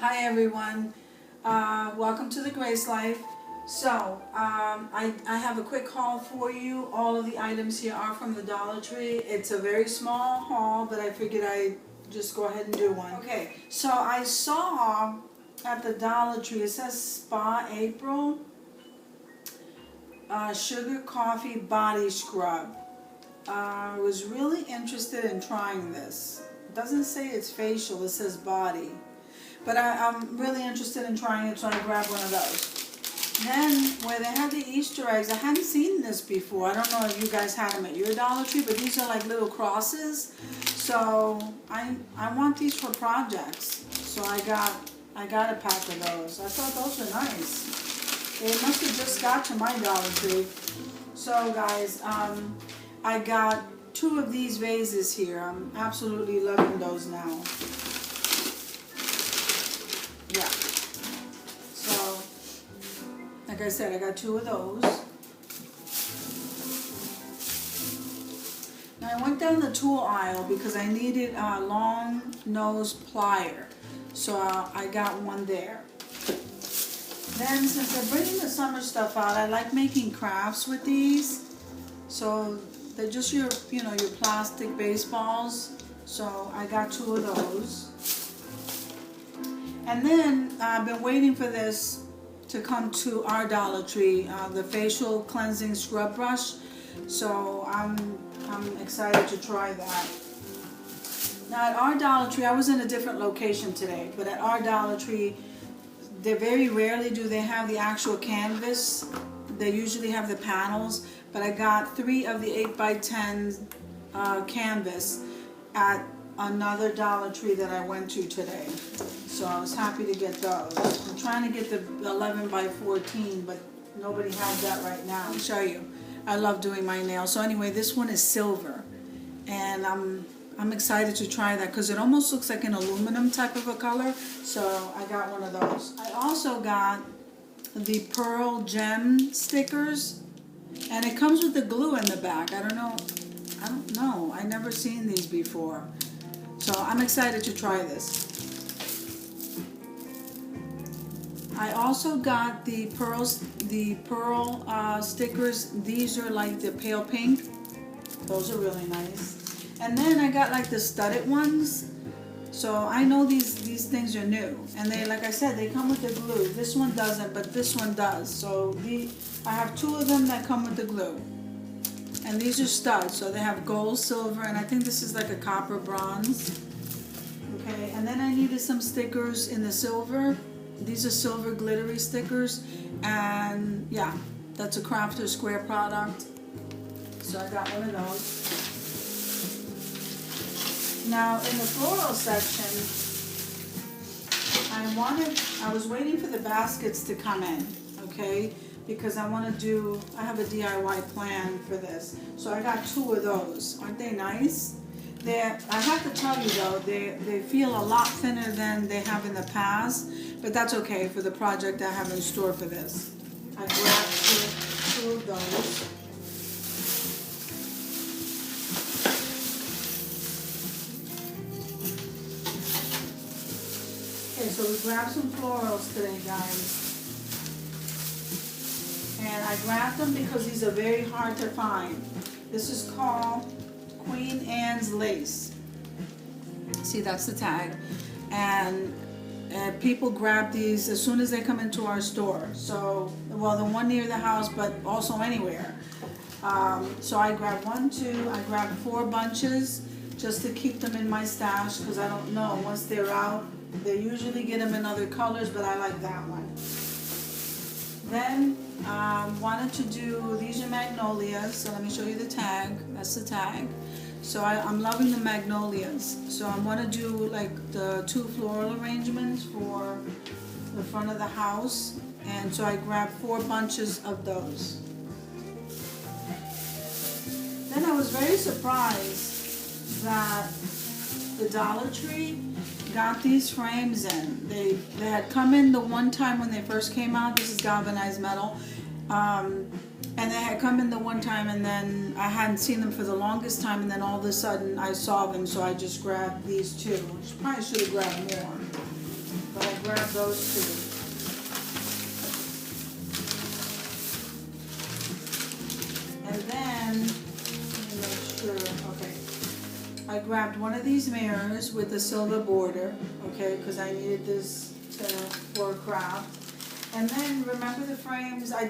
Hi everyone, welcome to the Grace Life. So I have a quick haul for you. All of the items here are from the Dollar Tree. It's a very small haul, but I figured I'd just go ahead and do one. Okay, so I saw at the Dollar Tree, it says Spa April Sugar Coffee Body Scrub. I was really interested in trying this. It doesn't say it's facial, it says body. But I'm really interested in trying it, so I grabbed one of those. Then, where they have the Easter eggs, I hadn't seen this before. I don't know if you guys had them at your Dollar Tree, but these are like little crosses. So, I want these for projects. So I got a pack of those. I thought those were nice. They must have just got to my Dollar Tree. So guys, I got 2 of these vases here. I'm absolutely loving those now. Yeah. So, like I said, I got 2 of those. Now I went down the tool aisle because I needed a long nose plier. So I got one there. Then since they're bringing the summer stuff out, I like making crafts with these. So they're just your plastic baseballs. So I got 2 of those. And then I've been waiting for this to come to our Dollar Tree, the facial cleansing scrub brush. So I'm excited to try that. Now at our Dollar Tree, I was in a different location today, but at our Dollar Tree, they very rarely do they have the actual canvas. They usually have the panels, but I got 3 of the 8x10 canvas at another Dollar Tree that I went to today. So I was happy to get those. I'm trying to get the 11x14, but nobody has that right now. I'll show you. I love doing my nails. So anyway, this one is silver, and I'm excited to try that because it almost looks like an aluminum type of a color. So I got one of those. I also got the pearl gem stickers, and it comes with the glue in the back. I don't know. I never seen these before. So I'm excited to try this. I also got the pearl stickers. These are like the pale pink. Those are really nice. And then I got like the studded ones. So I know these things are new. And they, like I said, they come with the glue. This one doesn't, but this one does. So I have 2 of them that come with the glue. And these are studs. So they have gold, silver, and I think this is like a copper bronze. Okay, and then I needed some stickers in the silver. These are silver glittery stickers, and yeah, that's a Crafter Square product. So I got one of those. Now in the floral section, I was waiting for the baskets to come in, okay? Because I have a DIY plan for this. So I got 2 of those. Aren't they nice? I have to tell you though, they feel a lot thinner than they have in the past, but that's okay for the project I have in store for this. I grabbed 2 of those. Okay, so we grabbed some florals today, guys. And I grabbed them because these are very hard to find. This is called Queen Anne's Lace. See, that's the tag. And people grab these as soon as they come into our store. So, well, the one near the house, but also anywhere. So I grabbed 1, 2, I grabbed 4 bunches just to keep them in my stash because I don't know, once they're out, they usually get them in other colors, but I like that one. Then wanted to do, these are magnolias, so let me show you the tag. That's the tag. So I'm loving the magnolias. So I want to do like the 2 floral arrangements for the front of the house. And so I grabbed 4 bunches of those. Then I was very surprised that the Dollar Tree got these frames in. They had come in the one time when they first came out. This is galvanized metal. And they had come in the one time, and then I hadn't seen them for the longest time, and then all of a sudden I saw them, so I just grabbed these 2. Which probably should have grabbed more. I grabbed those two. And then, let me make sure, okay. I grabbed one of these mirrors with a silver border, okay, because I needed this for a craft. And then remember the frames? I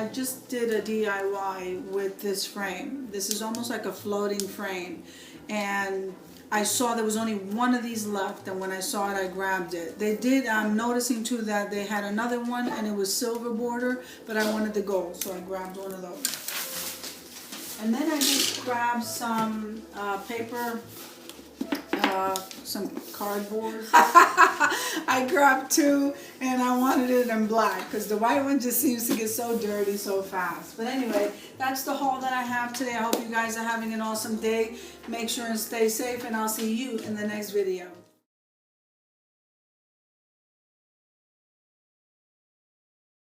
just did a DIY with this frame. This is almost like a floating frame. And I saw there was only one of these left, and when I saw it, I grabbed it. They did, I'm noticing too that they had another one and it was silver border, but I wanted the gold, so I grabbed one of those. And then I just grabbed some paper, some cardboard. I grabbed two, and I wanted it in black because the white one just seems to get so dirty so fast. But anyway, that's the haul that I have today. I hope you guys are having an awesome day. Make sure and stay safe, and I'll see you in the next video.